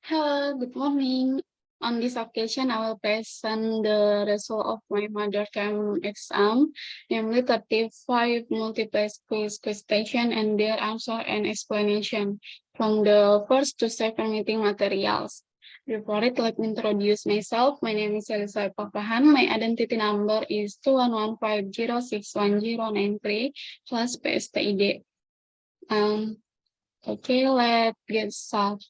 Hello, good morning. On this occasion, I will present the result of my mother term exam, namely 35 multiple quiz question and their answer and explanation from the first to second meeting materials. Before it, let me introduce myself. My name is Elisa Papahan. My identity number is 211506109 plus PSTID. Okay, let's get started.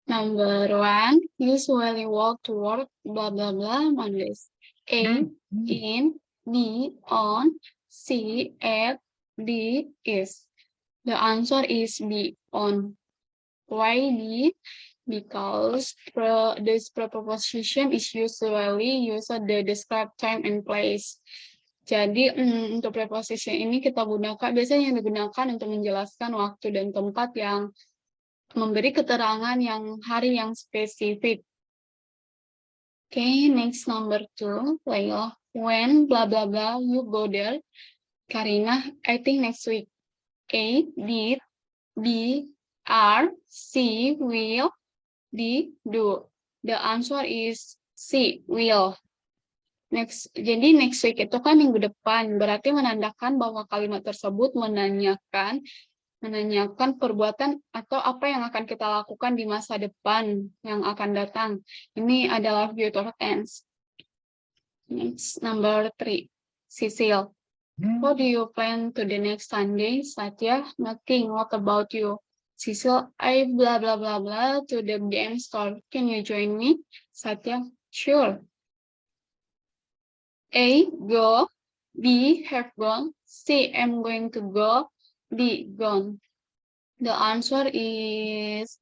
Number one, usually walk to work, blah, blah, blah, Mondays. A, in, B, on, C, at, D, is. The answer is B, on. Why D? Because this preposition is usually used to describe time and place. Jadi untuk preposition ini kita gunakan, biasanya yang digunakan untuk menjelaskan waktu dan tempat yang memberi keterangan yang hari yang spesifik. Okay, next number 2, Layla. When blah blah blah you go there? Karina, I think next week. A, did, B, are, C, will, D, do. The answer is C, will. Next, jadi next week itu kan minggu depan, berarti menandakan bahwa kalimat tersebut menanyakan perbuatan atau apa yang akan kita lakukan di masa depan yang akan datang. Ini adalah future tense. Next, number 3, Cecil. What do you plan to the next Sunday? Satya, nothing. What about you? Cecil, I blah blah blah blah to the game store. Can you join me? Satya, sure. A, go. B, have gone. C, I'm going to go. D, gone. The answer is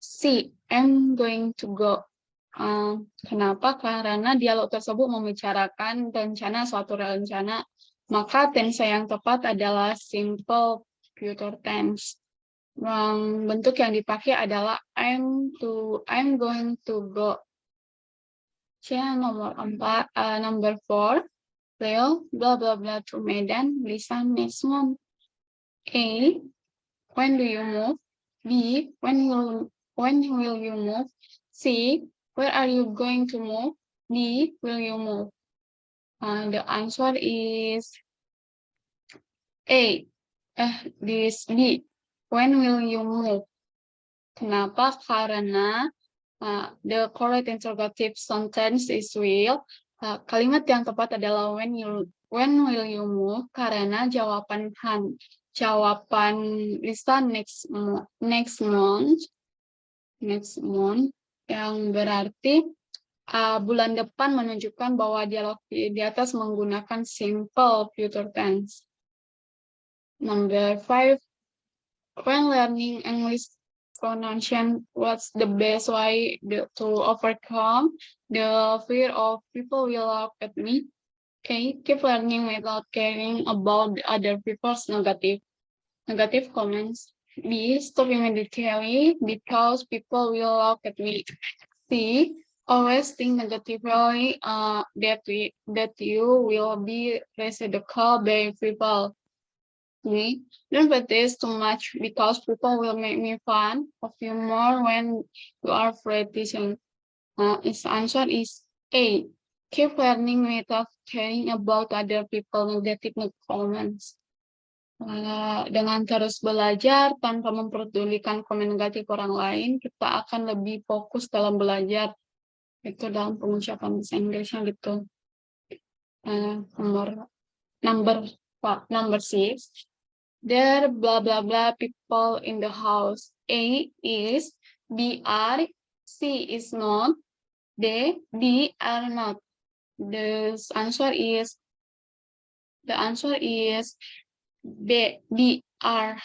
C, I'm going to go. Kenapa? Karena dialog tersebut membicarakan suatu rencana, maka tense yang tepat adalah simple future tense. Bentuk yang dipakai adalah I'm going to go. Number 4, Leo, blah blah blah to Medan, Lisa next month. A, when do you move? B, when will you move? C, where are you going to move? D, will you move? The answer is A. This B. When will you move? Kenapa? Karena the correct interrogative sentence is will. Kalimat yang tepat adalah when will you move? Karena jawaban Lisa next month yang berarti bulan depan menunjukkan bahwa dialog di atas menggunakan simple future tense. Number 5, when learning English pronunciation, what's the best way to overcome the fear of people will laugh at me? A, keep learning without caring about other people's negative comments. B, stop immediately because people will laugh at me. C, always think negatively that you will be ridiculed by people. D, don't practice too much because people will make me fun of you more when you are practicing. Its answer is A, keep learning without caring about other people's negative comments. Dengan terus belajar tanpa memperdulikan komen negatif orang lain, kita akan lebih fokus dalam belajar. Itu dalam pengucapan bahasa Inggrisnya gitu. Number 6, there blah blah blah people in the house. A is, B are, C is not, D are not. The answer is B are.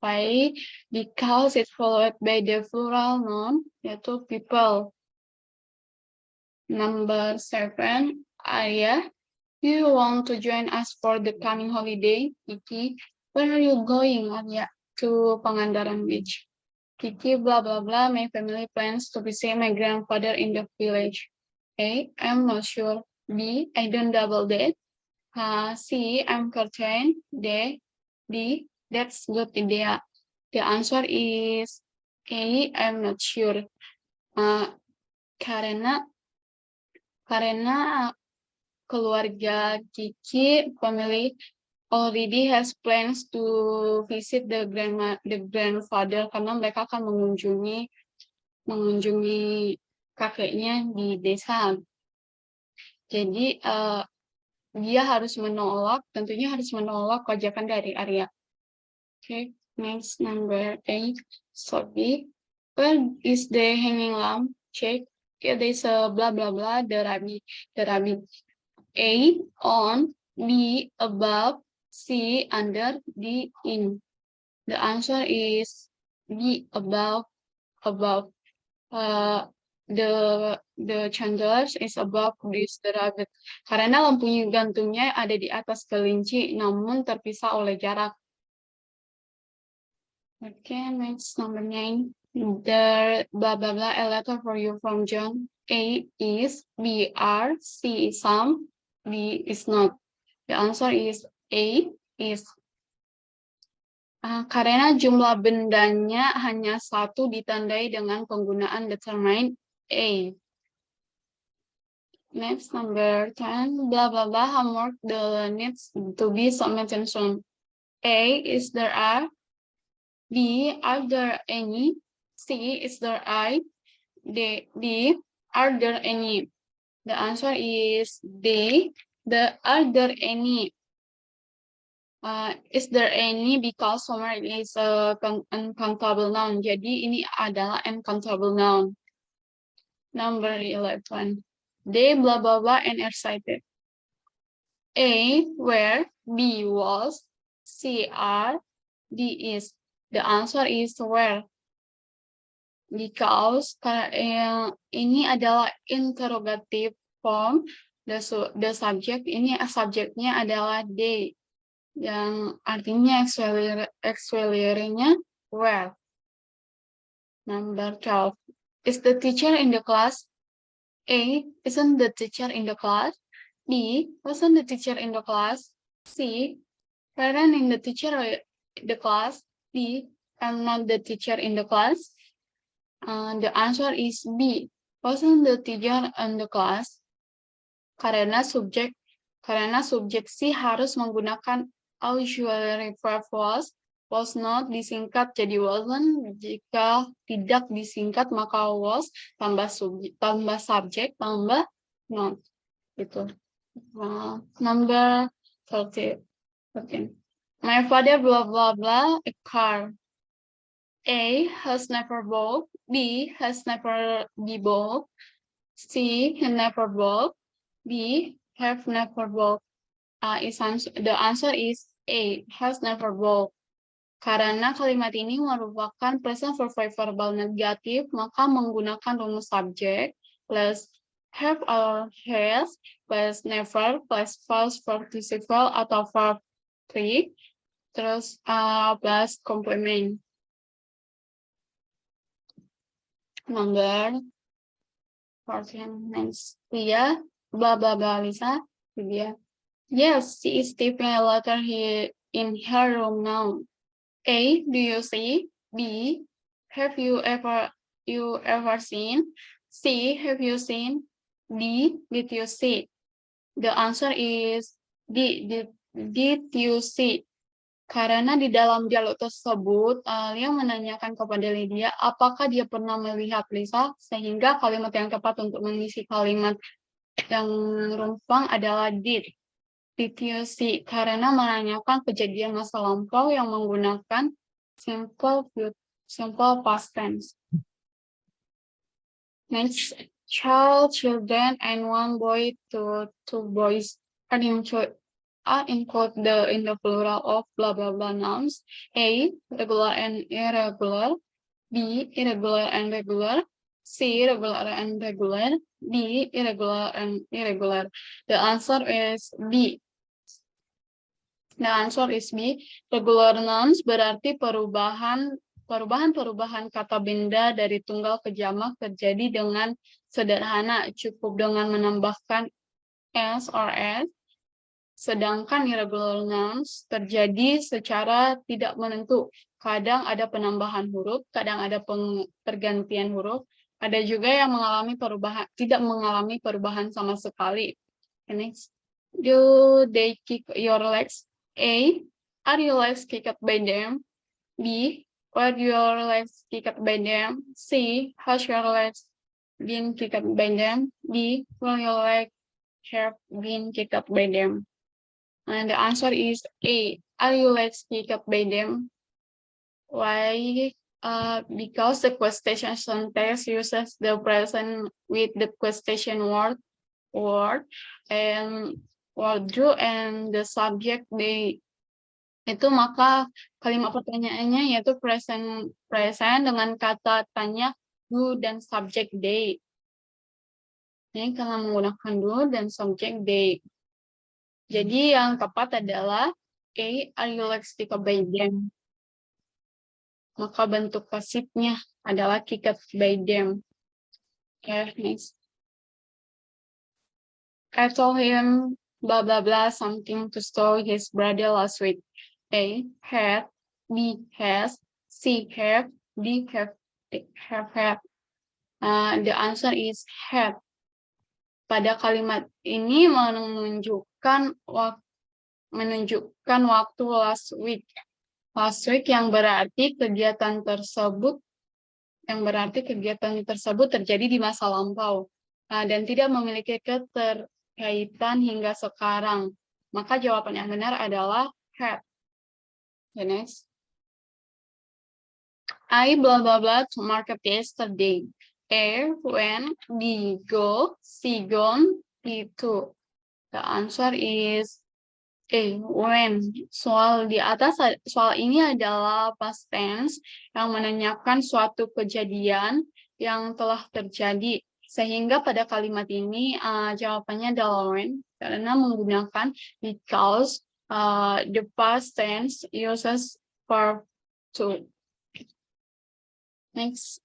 Why? Because it's followed by the plural noun, yaitu people. Number 7, Arya, do you want to join us for the coming holiday? Kiki, where are you going, Arya? To Pangandaran Beach. Kiki, blah blah blah, my family plans to visit my grandfather in the village. A, I'm not sure. B, I don't double date. C, I'm certain. D, that's good idea. The answer is A. I'm not sure. Karena keluarga Kiki family already has plans to visit the grandfather, karena mereka akan mengunjungi kakeknya di desa. Jadi dia tentunya harus menolak ajakan dari Arya. Okay, next number 8. Sorry, where is the hanging lamp? Check. Yeah, there's a blah blah blah. The rabbi. A, on. B, above. C, under. D, in. The answer is B, above. The chandelier is above this the rabbit. Karena lampu gantungnya ada di atas kelinci, namun terpisah oleh jarak. Okay, next number 9. The blah blah blah, a letter for you from John. A is, B are, C is some, D is not. The answer is A is. Karena jumlah bendanya hanya satu ditandai dengan penggunaan determine A. Next number 10. Blah blah blah, homework the needs to be submitted soon. A is there are. B, are there any? C, is there I? D, are there any? The answer is D, are there any? Is there any because somewhere is a uncountable noun. Jadi ini adalah uncountable noun. Number 11. They blah blah blah and excited. A, where. B, was. C, are. D, is. The answer is where. Because ini adalah interrogative form, the subject, ini subjeknya adalah they, yang artinya auxiliary-nya where. Number 12. Is the teacher in the class? A, isn't the teacher in the class? B, wasn't the teacher in the class? C, weren't in the teacher in the class? D, I'm not the teacher in the class. The answer is B, wasn't the teacher in the class. Karena subjek C harus menggunakan auxiliary verb was not disingkat jadi wasn't. Jika tidak disingkat maka was tambah subjek tambah not. Gitu. Number 13. My father blah blah blah a car. A, has never bought. B, has never be bought. C, never bought. D, have never bought. The answer is A, has never bought. Karena kalimat ini merupakan present perfect verbal negatif, maka menggunakan rumus subjek plus have or has plus never plus false participle atau verb 3 terus plus complement. Number 14 next. Dia blah blah blah Lisa. Dia. Yes, she is typing a letter here in her room now. A, do you see? B, have you ever seen? C, have you seen? D, did you see? The answer is D, did you see? Karena di dalam dialog tersebut, Alia menanyakan kepada Lydia apakah dia pernah melihat Lisa, sehingga kalimat yang tepat untuk mengisi kalimat yang rumpang adalah did. Did you see? Karena menanyakan kejadian masa lampau yang menggunakan simple past tense. Next, children, and one boy to two boys are included in the plural of blah blah blah nouns. A, regular and irregular. B, irregular and regular. C, regular and regular. D, irregular and irregular. The answer is B. The answer is B. Regular nouns berarti perubahan kata benda dari tunggal ke jamak terjadi dengan sederhana, cukup dengan menambahkan s or s. Sedangkan irregular nouns terjadi secara tidak menentu. Kadang ada penambahan huruf, kadang ada pergantian huruf, ada juga yang tidak mengalami perubahan sama sekali. Next, do they kick your legs? A, are your legs kicked by them? B, were your legs kicked by them? C, has your legs been kicked by them? D, will your legs have been kicked by them? And the answer is A. Are your legs kicked by them? Why? Because the question sentence uses the present with the question word, and wardrobe and the subject they. Itu maka kalimat pertanyaannya yaitu present dengan kata tanya do dan subject they. Ini karena menggunakan do dan subject they. Jadi yang tepat adalah A, are you legs kicked by them? Maka bentuk pasifnya adalah kicked by them. Okay, next. I told him blah blah blah something to store his brother last week. A, had, B, has, C, have, D, have had. The answer is had. Pada kalimat ini menunjukkan waktu last week. Last week yang berarti kegiatan tersebut terjadi di masa lampau dan tidak memiliki keterkaitan hingga sekarang. Maka jawaban yang benar adalah had. The next. I blah blah blah to market yesterday. A, when, B, go, C, gone, D, to. The answer is A, when. Soal ini adalah past tense yang menanyakan suatu kejadian yang telah terjadi. Sehingga pada kalimat ini jawabannya adalah when, karena menggunakan because the past tense uses verb to. Next.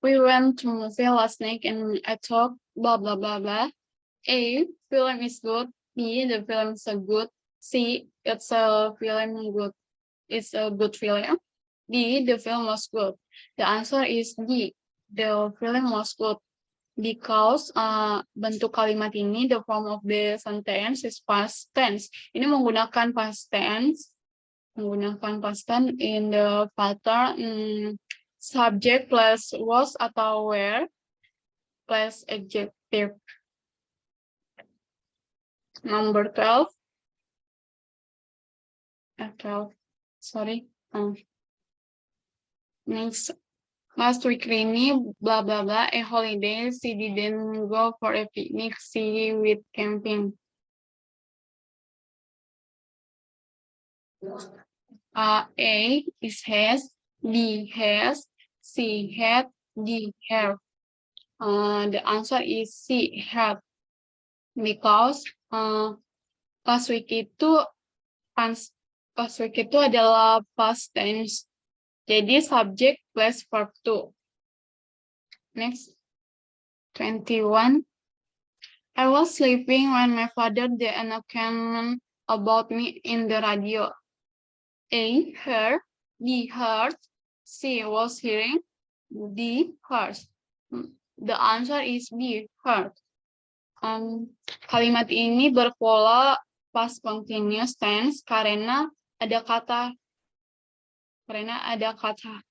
We went to movie last night and I talked blah blah blah blah. A, film is good. B, the film is good. C, it's a good film. D, the film was good. The answer is D, the film was good. Because bentuk kalimat ini, the form of the sentence is past tense. Ini menggunakan past tense in the pattern subject plus was atau were plus adjective. Number 12. Sorry. Next. Last week, Rini, blah, blah, blah, a holiday. She didn't go for a picnic. She went camping. A is has, B has, C had, D have. The answer is C had. Because last week itu adalah past tense. Jadi subject plus verb to. Next. 21. I was sleeping when my father did an announcement about me in the radio. A, heard, B, heard, C, was hearing, D, heard. The answer is B, heard. Kalimat ini berpola past continuous tense karena ada kata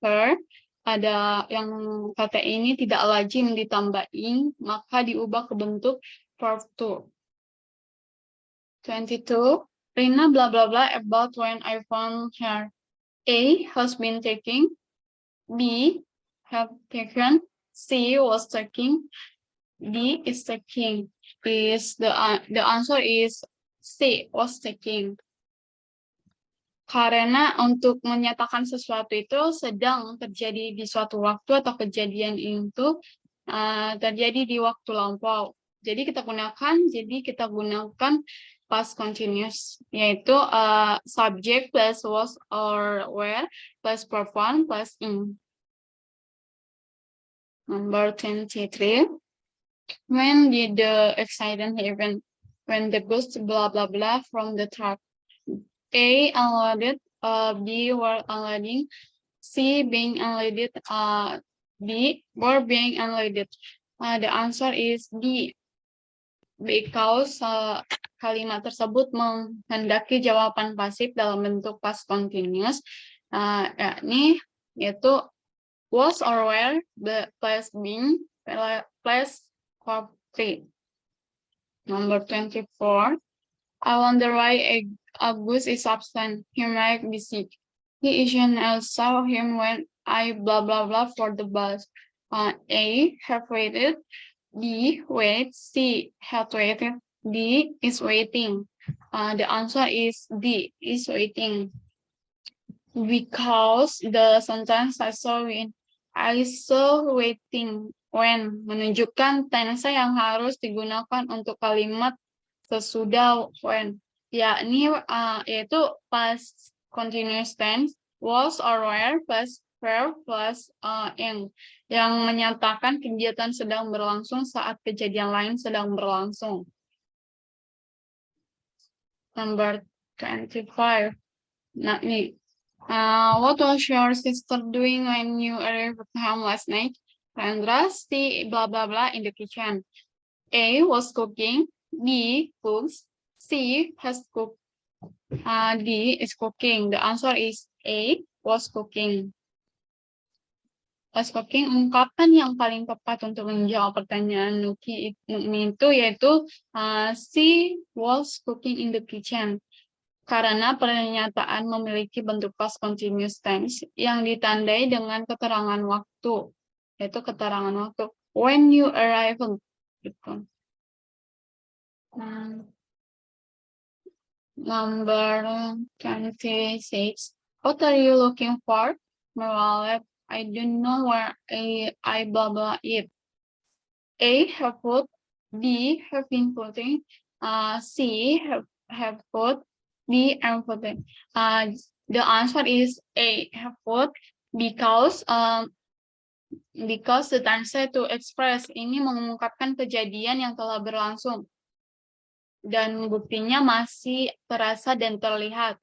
her, ada yang kata ini tidak lazim ditambahin, maka diubah ke bentuk verb to. 22. Rina blah blah blah about when I found her. A, has been taking. B, have taken. C, was taking. D, is taking. The answer is C, was taking. Karena untuk menyatakan sesuatu itu sedang terjadi di suatu waktu atau kejadian itu terjadi di waktu lampau. Jadi kita gunakan past continuous, yaitu subject plus was or were plus verb one plus in. Number 23. When did the accident happen? when the goods blah blah blah from the truck. A, unloaded, B, were unloading, C, being unloaded, D, were being unloaded. The answer is D, because kalimat tersebut menghendaki jawaban pasif dalam bentuk past continuous, yakni yaitu was or were plus being plus verb 3. Number 24. I wonder why Agus is absent. He might be sick. He isn't. I saw him when I blah blah blah for the bus. A, have waited. B, wait. C, have waited. D, is waiting. The answer is D, is waiting. Because the sentence I saw waiting when menunjukkan tense yang harus digunakan untuk kalimat sesudah when, yakni yaitu past continuous tense was or were plus verb plus in, yang menyatakan kegiatan sedang berlangsung saat kejadian lain sedang berlangsung. Number 25. Nah, nih. What was your sister doing when you arrived home last night? Sandra, C, blah, blah, blah, in the kitchen. A, was cooking. B, cooks. C, has cooked. D, is cooking. The answer is A, was cooking. Was cooking, ungkapan yang paling tepat untuk menjawab pertanyaan Nuki itu yaitu C, was cooking in the kitchen. Karena pernyataan memiliki bentuk past continuous tense yang ditandai dengan keterangan waktu, yaitu keterangan waktu when you arrive. Gitu. Number 26. What are you looking for? My wallet. I don't know where I blah blah it. A, have put. B, have been putting. C, have put. D, am putting. The answer is A, have put, because the tense to express ini mengungkapkan kejadian yang telah berlangsung dan buktinya masih terasa dan terlihat.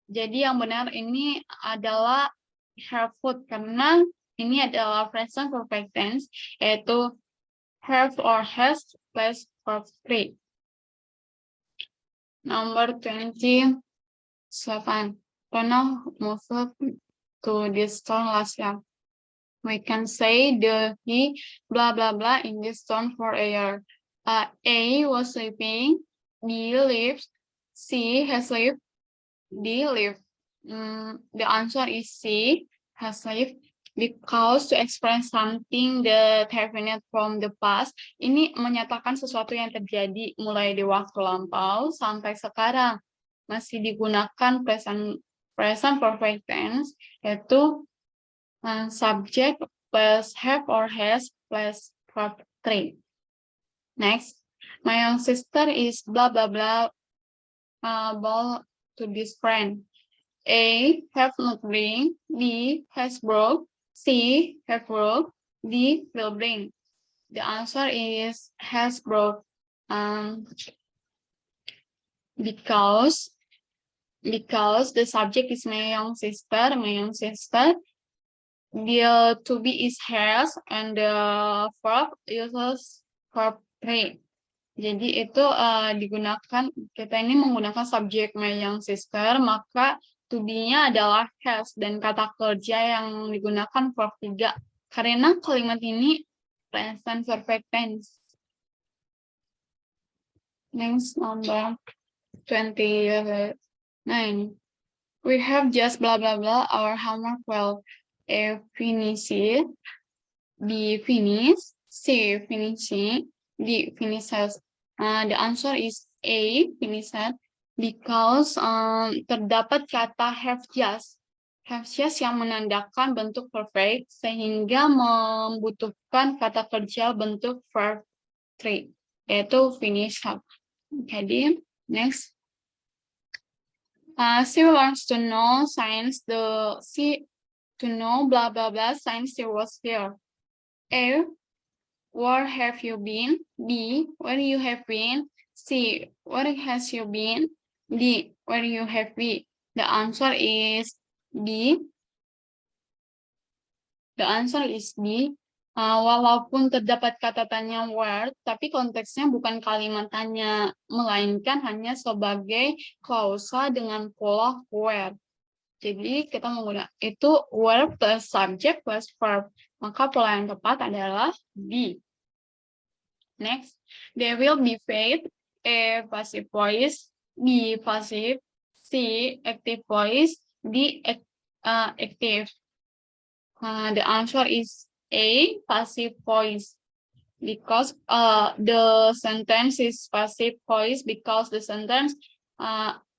Jadi yang benar ini adalah have put, karena ini adalah present perfect tense, yaitu have or has plus verb 3. Number 27. Now move to this tone last year. We can say he blah blah blah in this tone for a year. A, was sleeping. B, lived. C, has lived. D, lived. The answer is C, has lived. Because to express something that happened from the past, ini menyatakan sesuatu yang terjadi mulai di waktu lampau sampai sekarang. Masih digunakan present perfect tense, yaitu subject plus have or has plus verb 3. Next, my young sister is blah blah blah ball to this friend. A, have not bring. B, has broke. C, have broke. D, will bring. The answer is has broke. Because the subject is my young sister. The to be is has, and the verb uses verb 3. Jadi itu kita ini menggunakan subjek my young sister, maka to be-nya adalah has, dan kata kerja yang digunakan verb 3. Karena kalimat ini present perfect tense. Next, number 29. We have just blah blah blah our homework well. A, finish it. B, finish. C, finishing. D, finishes. The answer is A, finished, because terdapat kata have just yang menandakan bentuk perfect sehingga membutuhkan kata kerja bentuk verb 3, yaitu finish. Jadi next, she wants to know since to know blah blah blah since she was here. A, where have you been? B, where you have been? C. Where has you been? D. Where you have been? The answer is D. The answer is D. Walaupun terdapat kata tanya where, tapi konteksnya bukan kalimat tanya, melainkan hanya sebagai klausa dengan pola where. Jadi kita menggunakan itu where plus subject plus verb. Maka pola yang tepat adalah B. Next, they will be paid. A. Passive voice. B. Passive. C. Active voice. D. Active. The answer is A. Passive voice. Because the sentence is passive voice because the sentence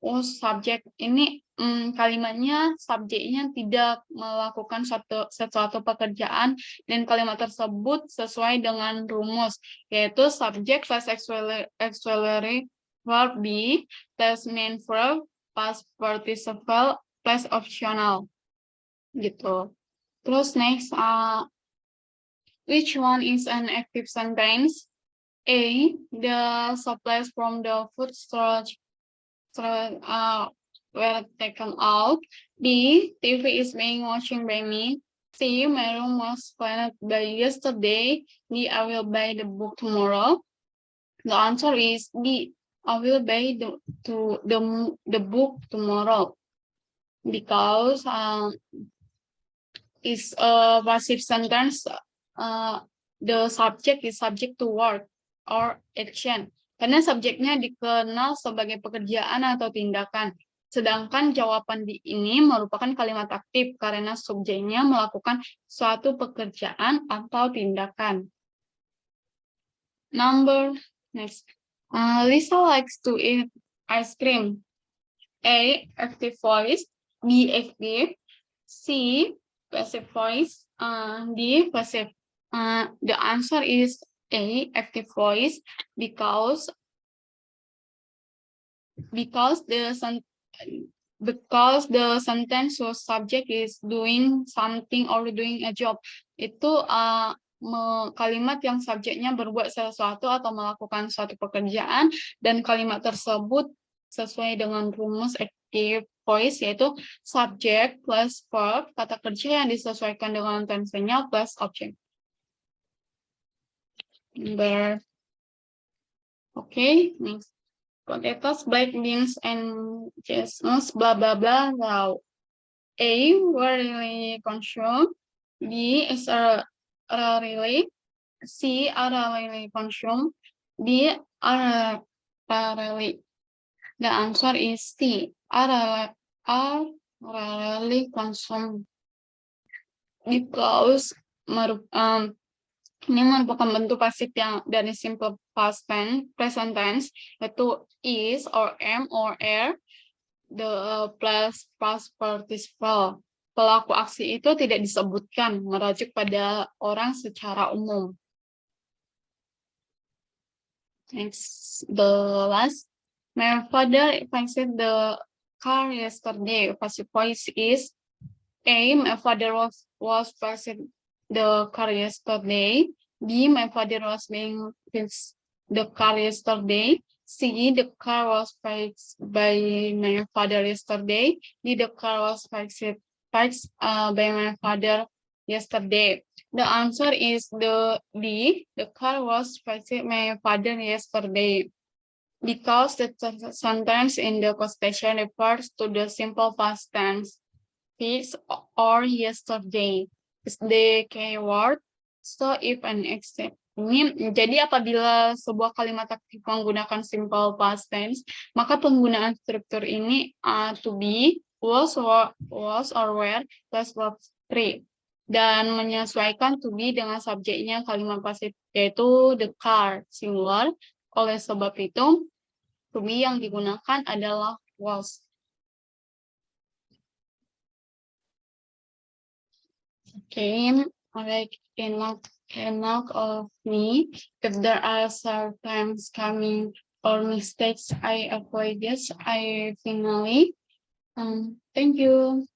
subjek ini kalimatnya subjeknya tidak melakukan sesuatu pekerjaan dan kalimat tersebut sesuai dengan rumus yaitu subject plus auxiliary verb be plus main verb plus participle plus optional gitu. Terus next which one is an active sentence? A. The supplies from the food storage were taken out. B. TV is being watched by me. C. My room was cleaned by yesterday. D. I will buy the book tomorrow. The answer is D. I will buy the book tomorrow because it's a passive sentence. The subject is subject to work or action. Karena subjeknya dikenal sebagai pekerjaan atau tindakan. Sedangkan jawaban di ini merupakan kalimat aktif karena subjeknya melakukan suatu pekerjaan atau tindakan. Next. Lisa likes to eat ice cream. A. Active voice. B. Active. C. Passive voice. D. Passive. The answer is A. Active voice because the sentence whose subject is doing something or doing a job. Itu kalimat yang subjeknya berbuat sesuatu atau melakukan suatu pekerjaan dan kalimat tersebut sesuai dengan rumus active voice yaitu subject plus verb, kata kerja yang disesuaikan dengan tense-nya plus object. Okay, next. Potatoes, black beans, and chestnuts, blah, blah, blah, now. A, rarely consumed. B, is rarely. C, rarely consumed. D, rarely. The answer is C, rarely consumed. Because ini merupakan bentuk pasif yang dari simple past tense, present tense, yaitu is or am or are, the plus past participle. Pelaku aksi itu tidak disebutkan, merujuk pada orang secara umum. Next, the last. My father fixed the car yesterday. Passive voice is A. My father was fixing the car yesterday. B. My father was being fixed the car yesterday. C. The car was fixed by my father yesterday. D. The car was fixed by my father yesterday. The answer is the D. The car was fixed by my father yesterday. Because the sentence in the quotation refers to the simple past tense, fixed or yesterday. Is the keyword. So if an except ini, jadi apabila sebuah kalimat aktif menggunakan simple past tense, maka penggunaan struktur ini to be, was or were plus verb 3 dan menyesuaikan to be dengan subjeknya kalimat pasif yaitu the car singular. Oleh sebab itu to be yang digunakan adalah was. Okay, like enough of me. If there are sometimes coming or mistakes I avoid this, I finally thank you.